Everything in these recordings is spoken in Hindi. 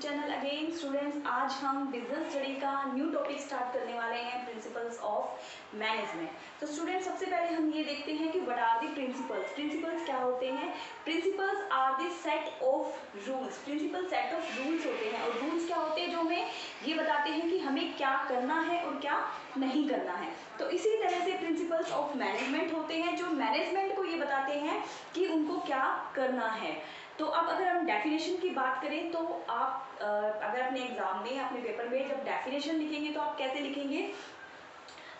Channel again students. आज हम बिजनेस स्टडी का न्यू टॉपिक स्टार्ट करने वाले हैं, प्रिंसिपल्स ऑफ मैनेजमेंट। तो स्टूडेंट्स सबसे पहले हम ये देखते हैं कि what are the principles. Principles क्या होते हैं? Principles are the set of rules. Principle set of rules होते हैं और रूल्स क्या होते हैं जो हमें ये बताते हैं कि हमें क्या करना है और क्या नहीं करना है। तो इसी तरह से प्रिंसिपल्स ऑफ मैनेजमेंट होते हैं जो मैनेजमेंट को ये बताते हैं कि उनको क्या करना है। तो अब अगर हम डेफिनेशन की बात करें तो आप अगर अपने एग्जाम में अपने पेपर में जब डेफिनेशन लिखेंगे तो आप कैसे लिखेंगे?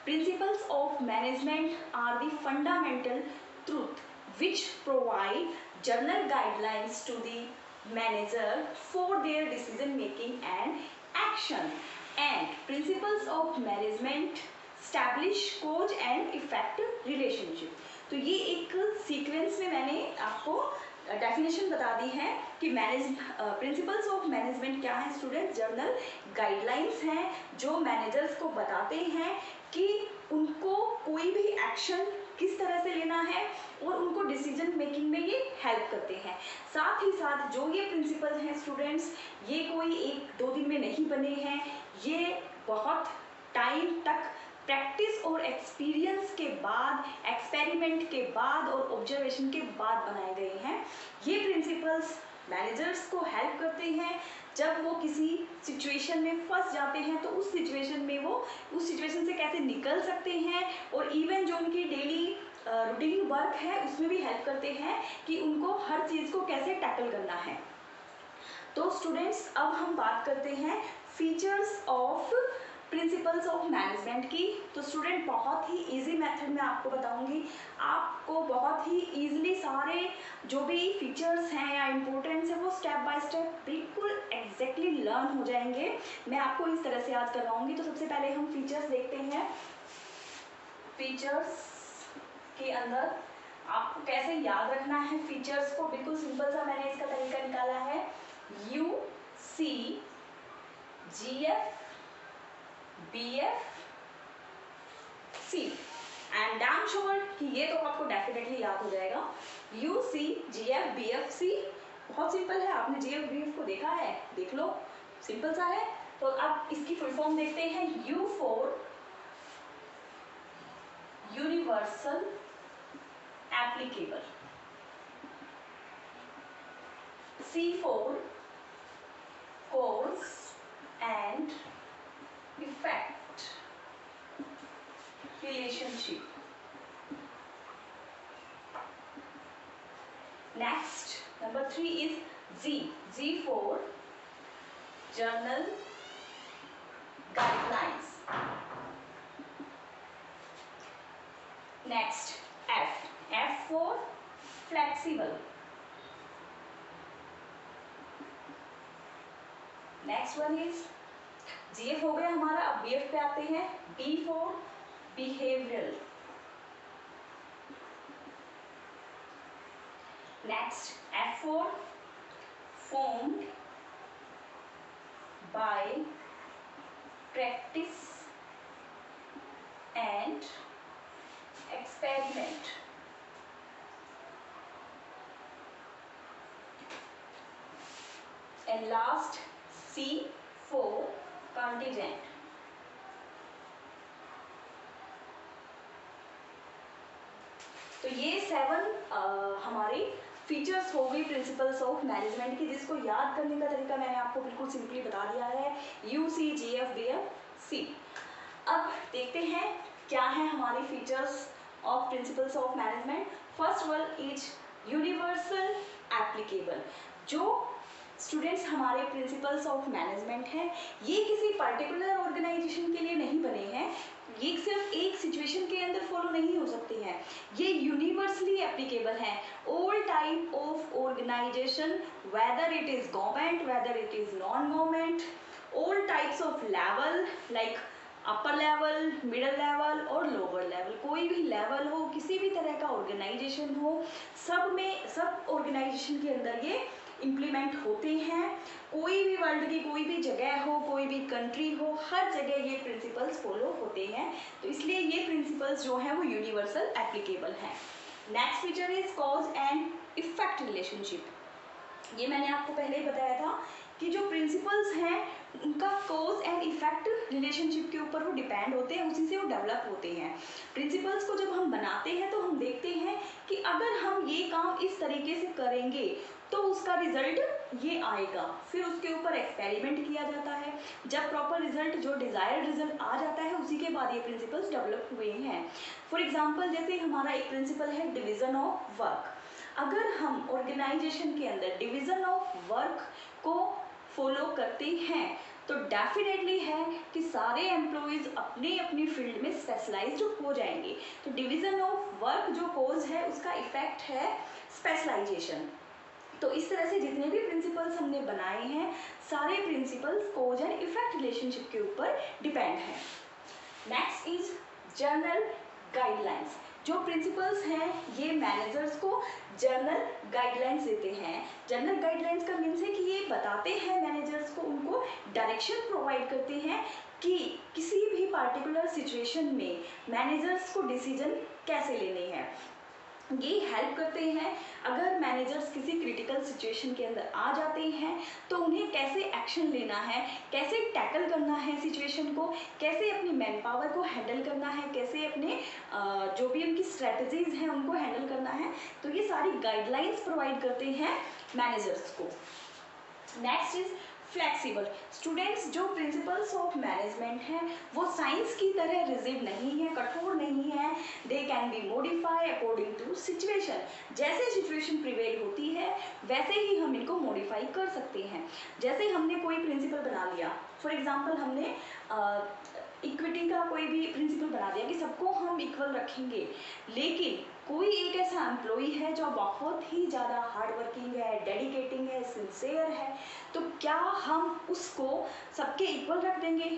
Principles of management are the fundamental truth which provide general guidelines to the manager for their decision making and action and principles of management establish cause and effect relationship. तो ये एक सीक्वेंस में मैंने आपको डेफिनेशन बता दी है कि प्रिंसिपल्स ऑफ मैनेजमेंट क्या है स्टूडेंट? जर्नल गाइडलाइंस हैं जो मैनेजर्स को बताते हैं कि उनको कोई भी एक्शन किस तरह से लेना है और उनको डिसीजन मेकिंग में ये हेल्प करते हैं। साथ ही साथ जो ये प्रिंसिपल हैं स्टूडेंट्स, ये कोई एक दो दिन में नहीं बने हैं, ये बहुत टाइम तक प्रैक्टिस और एक्सपीरियंस के बाद, एक्सपेरिमेंट के बाद और ऑब्जर्वेशन के बाद बनाए गए हैं। ये प्रिंसिपल्स मैनेजर्स को हेल्प करते हैं जब वो किसी सिचुएशन में फंस जाते हैं तो उस सिचुएशन में वो उस सिचुएशन से कैसे निकल सकते हैं और इवन जो उनकी डेली रूटीन वर्क है उसमें भी हेल्प करते हैं कि उनको हर चीज़ को कैसे टैकल करना है। तो स्टूडेंट्स अब हम बात करते हैं features of principles of management की। तो स्टूडेंट बहुत ही इजी मेथड में आपको बताऊंगी, आपको बहुत ही इजीली सारे जो भी फीचर्स हैं या इम्पोर्टेंस है वो स्टेप बाय स्टेप बिल्कुल एग्जैक्टली लर्न हो जाएंगे। मैं आपको इस तरह से याद करवाऊंगी। तो सबसे पहले हम फीचर्स देखते हैं। फीचर्स के अंदर आपको कैसे याद रखना है फीचर्स को, बिल्कुल सिंपल सा मैंने इसका तरीका निकाला है। U C G F BF C and damn sure कि ये तो आपको डेफिनेटली याद हो जाएगा। UC GF BF C बहुत सिंपल है, आपने GF BF को देखा है, देख लो, सिंपल सा है। तो अब इसकी फुल फॉर्म देखते हैं। U for universal applicable, C for cause and effect relationship. Next, number 3 is Z. Z for journal guidelines. Next, F. F for flexible. Next one is GF हो गया हमारा। अब BF पे आते हैं। B for behavioral. Next, F for formed by practice and experiment. And last, C for contingent. तो ये 7 हमारी फीचर्स हो गई प्रिंसिपल्स ऑफ मैनेजमेंट की, जिसको याद करने का तरीका मैंने आपको बिल्कुल सिंपली बता दिया है। UC GF BF C। अब देखते हैं क्या है हमारी features of principles of management. First one is universal applicable. जो स्टूडेंट्स हमारे प्रिंसिपल्स ऑफ मैनेजमेंट हैं, ये किसी पर्टिकुलर ऑर्गेनाइजेशन के लिए नहीं बने हैं, ये सिर्फ एक सिचुएशन के अंदर फॉलो नहीं हो सकते हैं, ये यूनिवर्सली एप्लीकेबल हैं। All type of organisation, whether it is government, whether it is non government, all types of level like upper level, middle level और लोअर लेवल, कोई भी लेवल हो, किसी भी तरह का ऑर्गेनाइजेशन हो, सब ऑर्गेनाइजेशन के अंदर ये इम्प्लीमेंट होते हैं। कोई भी वर्ल्ड की कोई भी जगह हो, कोई भी कंट्री हो, हर जगह ये प्रिंसिपल्स फॉलो होते हैं। तो इसलिए ये प्रिंसिपल्स जो हैं वो यूनिवर्सल एप्लीकेबल हैं। Next feature is cause and effect relationship. ये मैंने आपको पहले ही बताया था कि जो प्रिंसिपल्स रिलेशनशिप के ऊपर वो डिपेंड होते हैं, उसी से वो डेवलप होते हैं। प्रिंसिपल्स को जब हम बनाते हैं तो हम देखते हैं कि अगर हम ये काम इस तरीके से करेंगे तो उसका रिजल्ट ये आएगा। फिर उसके ऊपर एक्सपेरिमेंट किया जाता है, जब प्रॉपर रिजल्ट, जो डिजायर्ड रिजल्ट आ जाता है, उसी के बाद ये प्रिंसिपल्स डेवलप हुए हैं। फॉर एग्जाम्पल, जैसे हमारा एक प्रिंसिपल है डिवीजन ऑफ वर्क। अगर हम ऑर्गेनाइजेशन के अंदर डिवीजन ऑफ वर्क को फॉलो करते हैं तो डेफिनेटली है कि सारे एम्प्लॉयज अपने अपनी फील्ड में स्पेशलाइज्ड हो जाएंगे। तो डिवीजन ऑफ वर्क जो कोज है उसका इफेक्ट है स्पेशलाइजेशन। तो इस तरह से जितने भी प्रिंसिपल्स हमने बनाए हैं, सारे principles cause and effect relationship के ऊपर डिपेंड है। Next is general guidelines. जो प्रिंसिपल्स हैं ये मैनेजर्स को जर्नल गाइडलाइंस देते हैं। जर्नल गाइडलाइंस का मीन्स है कि ये बताते हैं मैनेजर्स को, उनको डायरेक्शन प्रोवाइड करते हैं कि किसी भी पार्टिकुलर सिचुएशन में मैनेजर्स को डिसीजन कैसे लेने हैं। ये हेल्प करते हैं अगर मैनेजर्स किसी क्रिटिकल सिचुएशन के अंदर आ जाते हैं तो उन्हें कैसे एक्शन लेना है, कैसे टैकल करना है सिचुएशन को, कैसे अपनी मैन पावर को हैंडल करना है, कैसे अपने जो भी उनकी स्ट्रेटजीज हैं उनको हैंडल करना है। तो ये सारी गाइडलाइंस प्रोवाइड करते हैं मैनेजर्स को। Next is flexible. स्टूडेंट्स, जो प्रिंसिपल्स ऑफ मैनेजमेंट हैं वो साइंस की तरह रिजिड नहीं है, कठोर नहीं है। They can be modify according to situation. जैसे सिचुएशन प्रिवेल होती है वैसे ही हम इनको मॉडिफाई कर सकते हैं। जैसे हमने कोई प्रिंसिपल बना लिया, फॉर एग्जाम्पल हमने इक्विटी का कोई भी प्रिंसिपल बना दिया कि सबको हम इक्वल रखेंगे, लेकिन कोई एक ऐसा एम्प्लॉई है जो बहुत ही ज़्यादा हार्ड वर्किंग है, डेडिकेटिंग है, सिंसियर है, तो क्या हम उसको सबके इक्वल रख देंगे?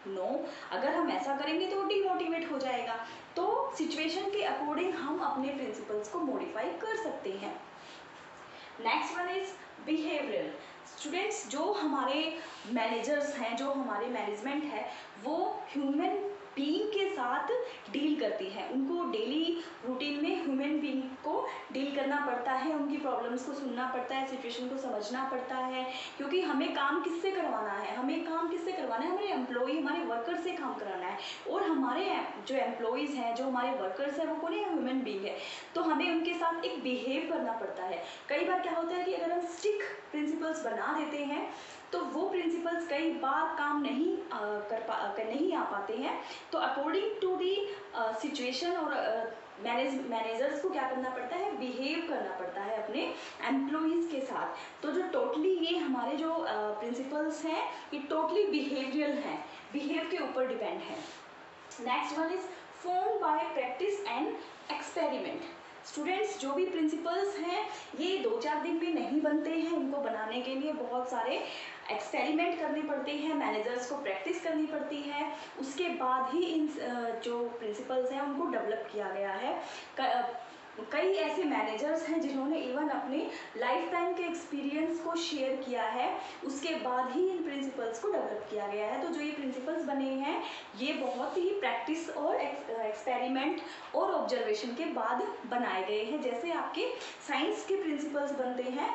नो। अगर हम ऐसा करेंगे तो वो डिमोटिवेट हो जाएगा। तो सिचुएशन के अकॉर्डिंग हम अपने प्रिंसिपल्स को मॉडिफाई कर सकते हैं। Next one is behavioural. Students, जो हमारे मैनेजर्स हैं, जो हमारे मैनेजमेंट है, वो ह्यूमन बीइंग के साथ डील करती है। उनको डेली रूटीन में ह्यूमन बीइंग को डील करना पड़ता है, उनकी प्रॉब्लम्स को सुनना पड़ता है, सिचुएशन को समझना पड़ता है, क्योंकि हमें काम किससे करवाना है? हमें काम किससे करवाना है? हमारे एम्प्लॉई, हमारे वर्कर से काम कराना है। और हमारे जो एम्प्लॉयज़ हैं, जो हमारे वर्कर्स हैं, वो कौन है? ह्यूमन बीइंग है। तो हमें उनके साथ एक बिहेव करना पड़ता है। कई बार क्या होता है कि अगर हम स्टिक प्रिंसिपल्स बना देते हैं तो वो प्रिंसिपल्स कई बार काम नहीं नहीं आ पाते हैं। तो अकॉर्डिंग टू दी सिचुएशन और मैनेजर्स को क्या करना पड़ता है? बिहेव करना पड़ता है अपने एम्प्लॉयज़ के साथ। तो जो टोटली ये हमारे जो प्रिंसिपल्स हैं ये टोटली बिहेवियरल हैं, बिहेव के ऊपर डिपेंड है। Next one is form by practice and experiment. Students, जो भी प्रिंसिपल्स हैं ये 2-4 दिन में नहीं बनते हैं। इनको बनाने के लिए बहुत सारे एक्सपेरिमेंट करने पड़ते हैं, मैनेजर्स को प्रैक्टिस करनी पड़ती है, उसके बाद ही इन जो प्रिंसिपल्स हैं उनको डेवलप किया गया है। कई ऐसे मैनेजर्स हैं जिन्होंने इवन अपने लाइफ टाइम के एक्सपीरियंस को शेयर किया है, उसके बाद ही इन प्रिंसिपल्स को डेवलप किया गया है। तो जो ये प्रिंसिपल्स बने हैं ये बहुत ही प्रैक्टिस और एक्सपेरिमेंट और ऑब्जर्वेशन के बाद बनाए गए हैं। जैसे आपके साइंस के प्रिंसिपल्स बनते हैं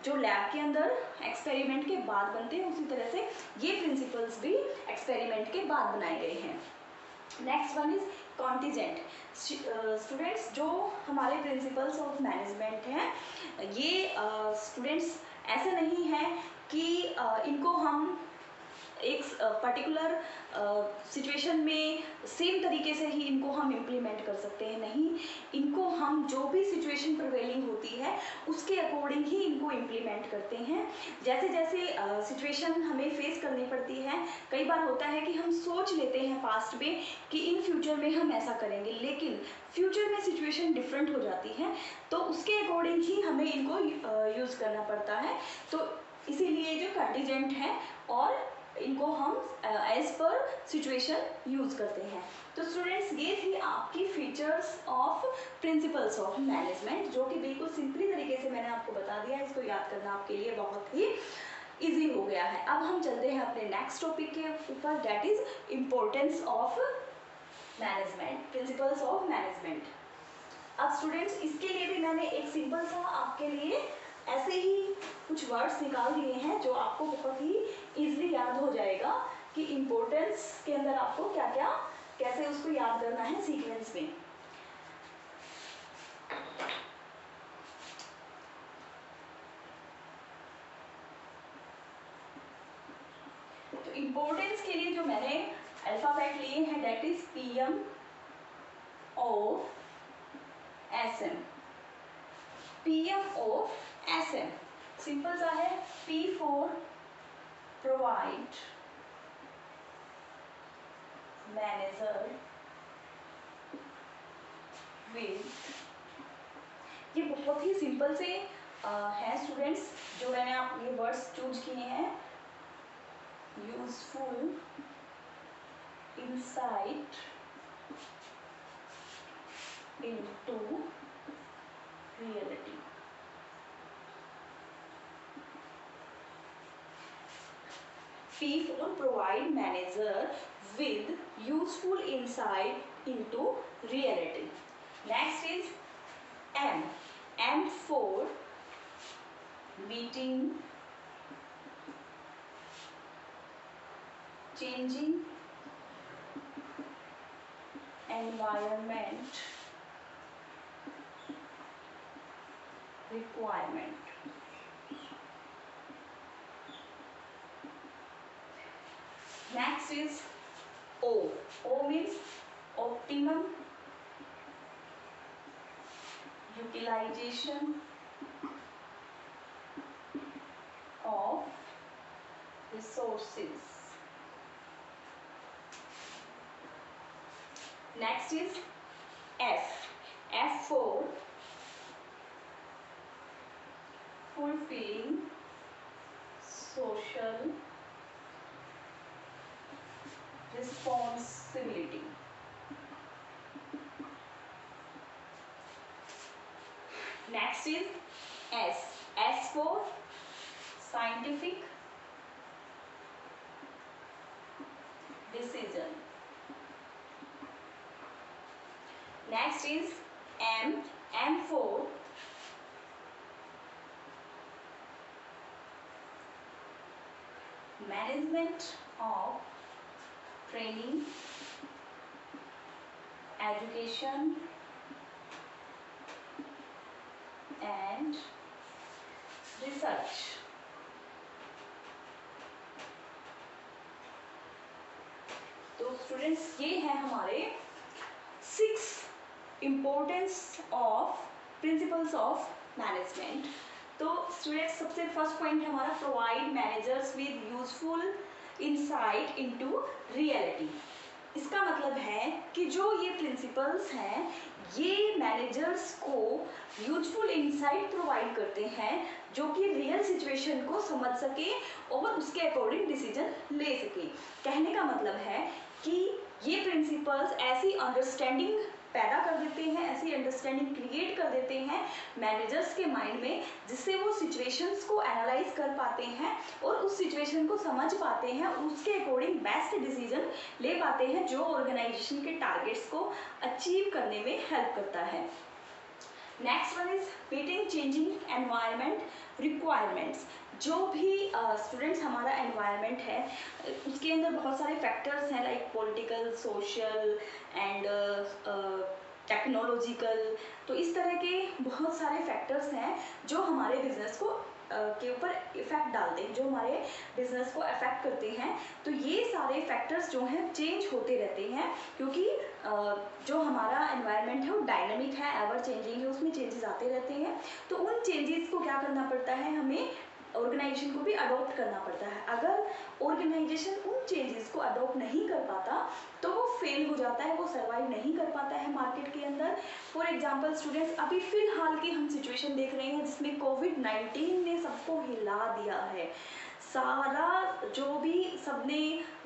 जो लैब के अंदर एक्सपेरिमेंट के बाद बनते हैं, उसी तरह से ये प्रिंसिपल्स भी एक्सपेरिमेंट के बाद बनाए गए हैं। Next one is contingent. Students, जो हमारे प्रिंसिपल्स ऑफ मैनेजमेंट हैं ये स्टूडेंट्स ऐसे नहीं है कि इनको हम एक पर्टिकुलर सिचुएशन में सेम तरीके से ही इनको हम इम्प्लीमेंट कर सकते हैं। नहीं, इनको हम जो भी सिचुएशन प्रिवेलिंग होती है उसके अकॉर्डिंग ही इनको इम्प्लीमेंट करते हैं। जैसे जैसे सिचुएशन हमें फेस करनी पड़ती है, कई बार होता है कि हम सोच लेते हैं पास्ट में कि इन फ्यूचर में हम ऐसा करेंगे, लेकिन फ्यूचर में सिचुएशन डिफरेंट हो जाती है, तो उसके अकॉर्डिंग ही हमें इनको यूज़ करना पड़ता है। तो इसीलिए जो कंटीजेंट है और इनको हम एज पर सिचुएशन यूज़ करते हैं। तो स्टूडेंट्स, ये थी आपकी features of principles of management, जो कि बिल्कुल सिंपली तरीके से मैंने आपको बता दिया है। इसको याद करना आपके लिए बहुत ही इजी हो गया है। अब हम चलते हैं अपने नेक्स्ट टॉपिक के ऊपर, that is importance of management, principles of management. अब स्टूडेंट्स, इसके लिए भी मैंने एक सिंपल सा आपके लिए ऐसे ही कुछ वर्ड्स निकाल दिए हैं जो आपको बहुत ही इजीली याद हो जाएगा कि इम्पोर्टेंस के अंदर आपको क्या क्या कैसे उसको याद करना है सीक्वेंस में। तो इम्पोर्टेंस के लिए जो मैंने अल्फाबेट लिए हैं that is PM O SM। PM O SM simple सा है। P for provide manager with, ये बहुत ही सिंपल से हैं स्टूडेंट्स जो मैंने आप ये वर्ड्स चूज किए हैं। Useful insight into reality। P for provide manager with useful insight into reality। Next is M। M for meeting changing environment requirement। Next is O। O means optimum utilization of resources। Next is F। F for fulfilling social responsibility। Next is S। S for scientific decision। Next is M। M for management of training education and research। तो स्टूडेंट्स ये है हमारे 6 importance of principles of management. तो स्टूडेंट्स सबसे फर्स्ट पॉइंट है हमारा provide managers with useful insight into reality. इसका मतलब है कि जो ये प्रिंसिपल्स हैं ये मैनेजर्स को यूजफुल इंसाइट प्रोवाइड करते हैं जो कि रियल सिचुएशन को समझ सके और उसके अकॉर्डिंग डिसीजन ले सके। कहने का मतलब है कि ये प्रिंसिपल्स ऐसी अंडरस्टैंडिंग पैदा कर देते हैं, ऐसी अंडरस्टैंडिंग क्रिएट कर देते हैं मैनेजर्स के माइंड में जिससे वो सिचुएशंस को एनालाइज कर पाते हैं और उस सिचुएशन को समझ पाते हैं और उसके अकॉर्डिंग बेस्ट डिसीजन ले पाते हैं जो ऑर्गेनाइजेशन के टारगेट्स को अचीव करने में हेल्प करता है। Next one is meeting changing environment requirements. जो भी स्टूडेंट्स हमारा एनवायरनमेंट है उसके अंदर बहुत सारे फैक्टर्स हैं like political, social and technological. तो इस तरह के बहुत सारे फैक्टर्स हैं जो हमारे बिजनेस को के ऊपर इफेक्ट डालते हैं, जो हमारे बिजनेस को अफेक्ट करते हैं। तो ये सारे फैक्टर्स जो हैं चेंज होते रहते हैं क्योंकि जो हमारा एनवायरनमेंट है वो डायनामिक है, एवर चेंजिंग है, उसमें चेंजेस आते रहते हैं। तो उन चेंजेस को क्या करना पड़ता है, हमें ऑर्गेनाइजेशन को भी अडॉप्ट करना पड़ता है। अगर ऑर्गेनाइजेशन उन चेंजेस को अडॉप्ट नहीं कर पाता तो वो फेल हो जाता है, वो सर्वाइव नहीं कर पाता है मार्केट के अंदर। फॉर एग्जांपल स्टूडेंट्स अभी फिलहाल की हम सिचुएशन देख रहे हैं जिसमें कोविड-19 ने सबको हिला दिया है। सारा सबने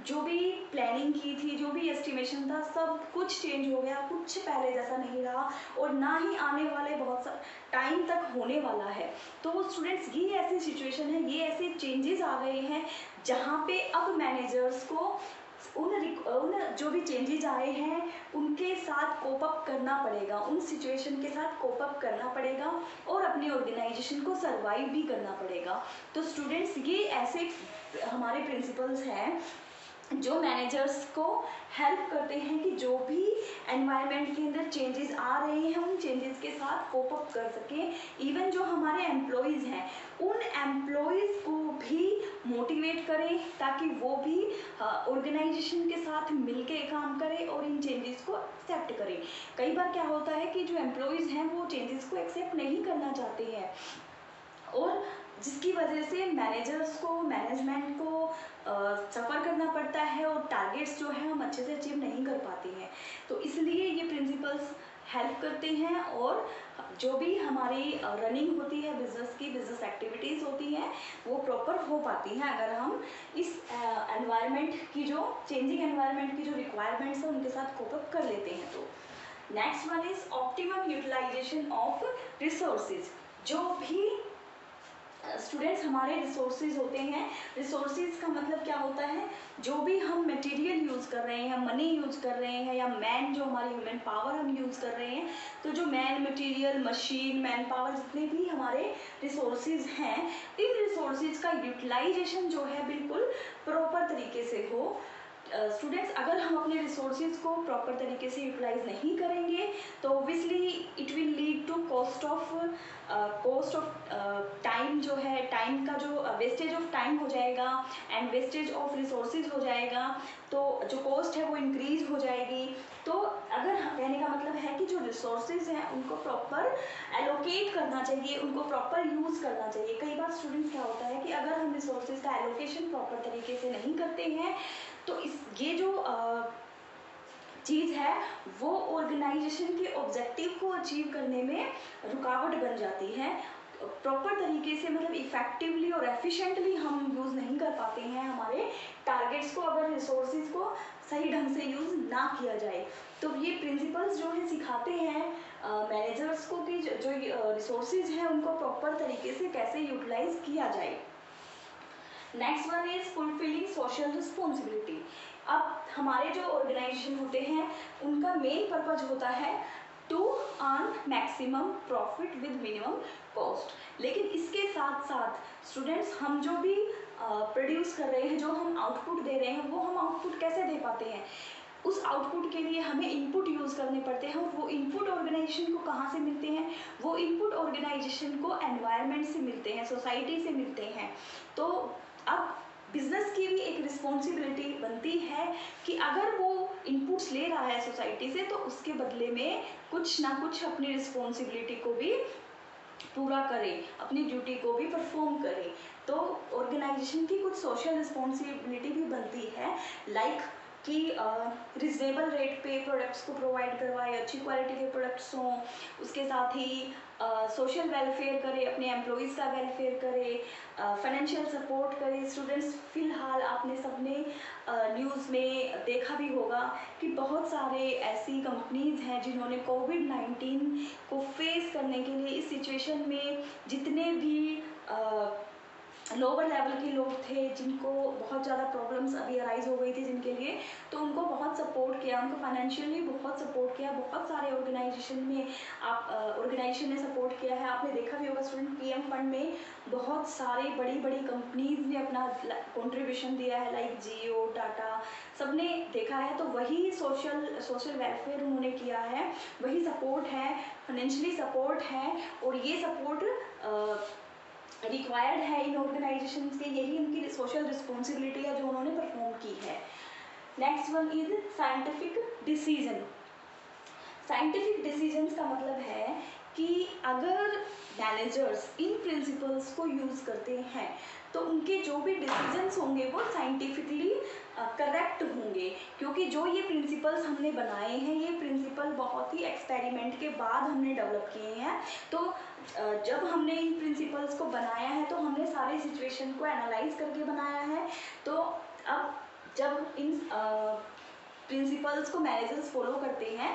जो भी प्लानिंग की थी, जो भी एस्टिमेशन था, सब कुछ चेंज हो गया, कुछ पहले जैसा नहीं रहा और ना ही आने वाले बहुत टाइम तक होने वाला है। तो स्टूडेंट्स ये ऐसी सिचुएशन है, ये ऐसे चेंजेस आ गए हैं जहाँ पे अब मैनेजर्स को उन जो भी चेंजेस आए हैं उनके साथ कोप अप करना पड़ेगा, उन सिचुएशन के साथ कोप अप करना पड़ेगा और अपनी ऑर्गेनाइजेशन को सर्वाइव भी करना पड़ेगा। तो स्टूडेंट्स ये ऐसे हमारे प्रिंसिपल्स हैं जो मैनेजर्स को हेल्प करते हैं कि जो भी एनवायरनमेंट के अंदर चेंजेस आ रहे हैं उन चेंजेस के साथ कोप अप कर सकें। इवन जो हमारे एम्प्लॉयज़ हैं उन एम्प्लॉयज़ को भी मोटिवेट करें ताकि वो भी ऑर्गेनाइजेशन के साथ मिलके काम करें और इन चेंजेस को एक्सेप्ट करें। कई बार क्या होता है कि जो एम्प्लॉयज़ हैं वो चेंजेस को एक्सेप्ट नहीं करना चाहते हैं और जिसकी वजह से मैनेजर्स को मैनेजमेंट को सफ़र करना पड़ता है और टारगेट्स जो है हम अच्छे से अचीव नहीं कर पाते हैं। तो इसलिए ये प्रिंसिपल्स हेल्प करते हैं और जो भी हमारी रनिंग होती है बिजनेस की, बिजनेस एक्टिविटीज़ होती हैं वो प्रॉपर हो पाती हैं अगर हम इस एनवायरनमेंट की जो चेंजिंग एनवायरनमेंट की जो रिक्वायरमेंट्स हैं उनके साथ कोप अप कर लेते हैं। तो next one is optimum utilisation of resources. जो भी स्टूडेंट्स हमारे रिसोर्सेज होते हैं, रिसोर्सेज का मतलब क्या होता है, जो भी हम मटेरियल यूज़ कर रहे हैं, मनी यूज़ कर रहे हैं या मैन जो हमारी ह्यूमन पावर हम यूज़ कर रहे हैं, तो जो man material machine man power जितने भी हमारे रिसोर्सेज हैं इन रिसोर्सेज का यूटिलाइजेशन जो है बिल्कुल प्रॉपर तरीके से हो। स्टूडेंट्स अगर हम अपने रिसोर्सेज को प्रॉपर तरीके से यूटिलाइज नहीं करेंगे तो obviously it will lead to cost of time, जो है टाइम का जो वेस्टेज ऑफ टाइम हो जाएगा एंड वेस्टेज ऑफ रिसोर्सेज हो जाएगा, तो जो कॉस्ट है वो इंक्रीज हो जाएगी। तो अगर कहने का मतलब है कि जो रिसोर्सेज हैं उनको प्रॉपर एलोकेट करना चाहिए, उनको प्रॉपर यूज़ करना चाहिए। कई बार स्टूडेंट्स क्या होता है कि अगर हम रिसोर्सेज का एलोकेशन प्रॉपर तरीके से नहीं करते हैं तो ये जो चीज़ है वो ऑर्गेनाइजेशन के ऑब्जेक्टिव को अचीव करने में रुकावट बन जाती है। प्रॉपर तरीके से मतलब इफेक्टिवली और एफिशिएंटली हम यूज़ नहीं कर पाते हैं हमारे टारगेट्स को अगर रिसोर्सेज को सही ढंग से यूज़ ना किया जाए। तो ये प्रिंसिपल्स जो है सिखाते हैं मैनेजर्स को कि जो रिसोर्सेज हैं उनको प्रॉपर तरीके से कैसे यूटिलाइज किया जाए। Next one is fulfilling social responsibility. अब हमारे जो ऑर्गेनाइजेशन होते हैं उनका मेन पर्पज होता है to earn maximum profit with minimum cost, लेकिन इसके साथ साथ स्टूडेंट्स हम जो भी प्रोड्यूस कर रहे हैं, जो हम आउटपुट दे रहे हैं, वो हम आउटपुट कैसे दे पाते हैं, उस आउटपुट के लिए हमें इनपुट यूज़ करने पड़ते हैं और वो इनपुट ऑर्गेनाइजेशन को कहाँ से मिलते हैं, वो इनपुट ऑर्गेनाइजेशन को एनवायरनमेंट से मिलते हैं, सोसाइटी से मिलते हैं। तो अब बिजनेस की भी एक रिस्पॉन्सिबिलिटी बनती है कि अगर वो इनपुट्स ले रहा है सोसाइटी से तो उसके बदले में कुछ ना कुछ अपनी रिस्पॉन्सिबिलिटी को भी पूरा करे, अपनी ड्यूटी को भी परफॉर्म करे। तो ऑर्गेनाइजेशन की कुछ सोशल रिस्पॉन्सिबिलिटी भी बनती है, लाइक कि रिजनेबल रेट पे प्रोडक्ट्स को प्रोवाइड करवाए, अच्छी क्वालिटी के प्रोडक्ट्स हों, उसके साथ ही सोशल वेलफेयर करे, अपने एम्प्लॉयज़ का वेलफेयर करे, फाइनेंशियल सपोर्ट करे। स्टूडेंट्स फिलहाल आपने सबने न्यूज़ में देखा भी होगा कि बहुत सारे ऐसी कंपनीज़ हैं जिन्होंने कोविड-19 को फेस करने के लिए इस सिचुएशन में जितने भी लोअर लेवल के लोग थे जिनको बहुत ज़्यादा प्रॉब्लम्स अभी अराइज हो गई थी जिनके लिए, तो उनको बहुत सपोर्ट किया, उनको फाइनेंशियली बहुत सपोर्ट किया। बहुत सारे ऑर्गेनाइजेशन ने सपोर्ट किया है। आपने देखा भी होगा स्टूडेंट पीएम फंड में बहुत सारे बड़ी बड़ी कंपनीज ने अपना कंट्रीब्यूशन दिया है, लाइक जियो, टाटा, सबने देखा है। तो वही सोशल वेलफेयर उन्होंने किया है, वही सपोर्ट है, फाइनेंशियली सपोर्ट है और ये सपोर्ट रिक्वायर्ड है इन ऑर्गेनाइजेशन से, यही उनकी सोशल रिस्पॉन्सिबिलिटी है जो उन्होंने परफॉर्म की है। Next one is scientific decision. Scientific decisions का मतलब है कि अगर मैनेजर्स इन प्रिंसिपल्स को यूज़ करते हैं तो उनके जो भी डिसीजंस होंगे वो साइंटिफिकली करेक्ट होंगे, क्योंकि जो ये प्रिंसिपल्स हमने बनाए हैं ये प्रिंसिपल बहुत ही एक्सपेरिमेंट के बाद हमने डेवलप किए हैं। तो जब हमने इन प्रिंसिपल्स को बनाया है तो हमने सारे सिचुएशन को एनालाइज करके बनाया है। तो अब जब इन प्रिंसिपल्स को मैनेजर्स फॉलो करते हैं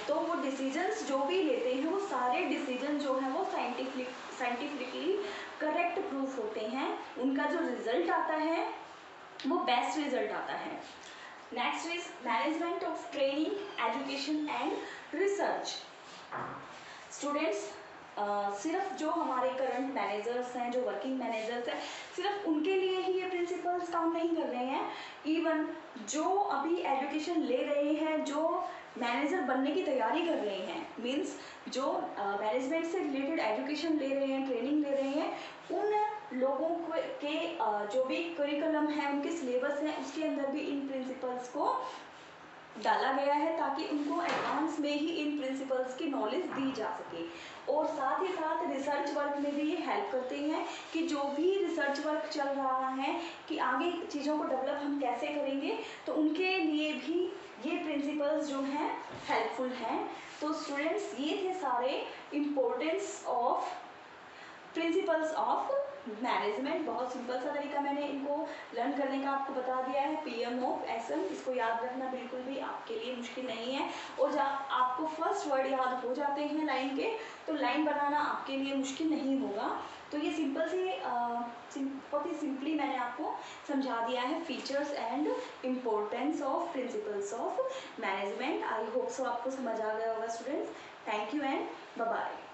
तो वो डिसीजंस जो भी लेते हैं वो सारे डिसीजन जो हैं वो साइंटिफिकली करेक्ट प्रूफ होते हैं, उनका जो रिजल्ट आता है वो बेस्ट रिजल्ट आता है। Next is management of training, education and research. Students सिर्फ जो हमारे करंट मैनेजर्स हैं, जो वर्किंग मैनेजर्स हैं, सिर्फ उनके लिए ही ये प्रिंसिपल्स काम नहीं नहीं कर रहे हैं, इवन जो अभी एजुकेशन ले रहे हैं, जो मैनेजर बनने की तैयारी कर रहे हैं, मीन्स जो मैनेजमेंट से रिलेटेड एजुकेशन ले रहे हैं, ट्रेनिंग ले रहे हैं, उन लोगों के जो भी करिकुलम है, उनके सिलेबस हैं, उसके अंदर भी इन प्रिंसिपल्स को डाला गया है ताकि उनको एडवांस में ही इन प्रिंसिपल्स की नॉलेज दी जा सके। और साथ ही साथ रिसर्च वर्क में भी ये हेल्प करते हैं कि जो भी रिसर्च वर्क चल रहा है कि आगे चीज़ों को डेवलप हम कैसे करेंगे, तो उनके लिए भी ये प्रिंसिपल्स जो हैं हेल्पफुल हैं। तो स्टूडेंट्स, ये थे सारे importance of principles of management. बहुत सिंपल सा तरीका मैंने इनको लर्न करने का आपको बता दिया है, PM ऑफ SM। इसको याद रखना बिल्कुल भी आपके लिए मुश्किल नहीं है। और जब आपको फर्स्ट वर्ड याद हो जाते हैं लाइन के, तो लाइन बनाना आपके लिए मुश्किल नहीं होगा। तो ये सिंपल सी बहुत ही सिंपली मैंने आपको समझा दिया है features and importance of principles of management. I hope so आपको समझ आ गया होगा students. Thank you and bye bye.